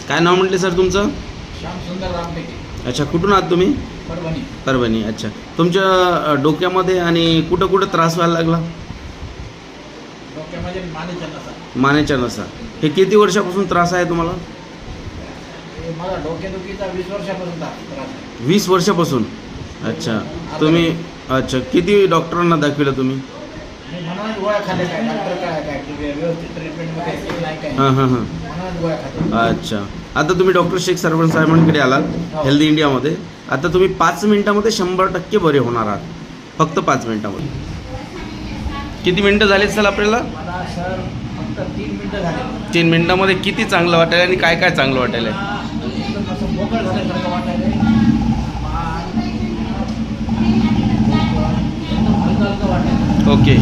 काय नाव म्हटले सर तुमचं? श्याम सुंदर रामटेके, अच्छा, कुठून आहात तुम्ही? परभणी. परभणी. अच्छा, तुमच्या डोक्यामध्ये आणि कुठं कुठं त्रास व्हायला लागला? डोक्यामध्ये मानेच्या नसा. मानेच्या नसा. हे किती वर्षापासून त्रास आहे तुम्हाला? हे मला डोकेदुखीचा 20 वर्षापासून त्रास आहे. 20 वर्षापासून. अच्छा, तुम्ही अच्छा किती डॉक्टरांना दाखविलं तुम्ही? मी म्हणूनच गोळ्या खाल्ल्या, काय डॉक्टर काय व्यवस्थित ट्रीटमेंट नाही काय. हां हां हां. म्हणूनच गोळ्या खातो. अच्छा, आता तुम्ही डॉक्टर शेख सरवण साहेबांकडे आलात हेल्दी इंडियामध्ये. आता तुम्ही 5 मिनिटामध्ये 100% बरे होणार आहात. फक्त 5 मिनिटामध्ये. किती मिनटं झालेत सर आपल्याला? मला सर फक्त 3 मिनिटं झाले. 3 मिनिटामध्ये किती चांगलं वाटायला आणि काय काय चांगलं वाटायला? एकदम असं मोकळं झाल्यासारखं वाटायला. एकदम हलकं हलकं वाटायला. ओके,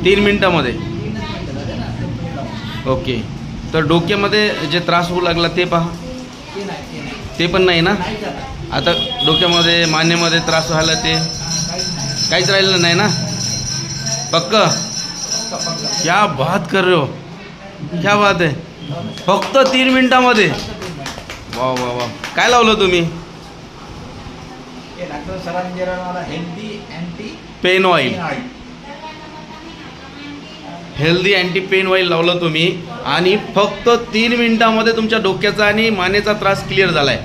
3 मिनिटामध्ये. ओके, तर डोक्यामध्ये जे त्रास होऊ लागला ते पहा. ते नाही. ते पण नाही ना? नाही जात. आता डोक्यामध्ये मानेमध्ये त्रास व्हायला ते काहीच राहिलं नाही ना? पक्का? क्या बात कर रहे हो, क्या बात आहे. फक्त 3 मिनिटामध्ये. वा वा वा. काय लावलं तुम्ही? हे डॉक्टर सरांनी दिलं मला healthy anti pain oil. Healthy anti pain oil लावलं तुम्ही आणि फक्त 3 मिनिटामध्ये तुमच्या डोक्याचा आणि मानेचा त्रास क्लिअर झाला आहे.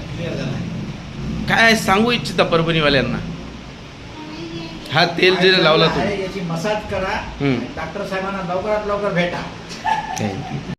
काय सांगू इच्छिता परभणीवाल्यांना? हा तेल जे लावलं तुम्ही. याची मसाज करा. डॉक्टर साहेबांना लवकरात लवकर भेटा. थँक्यू.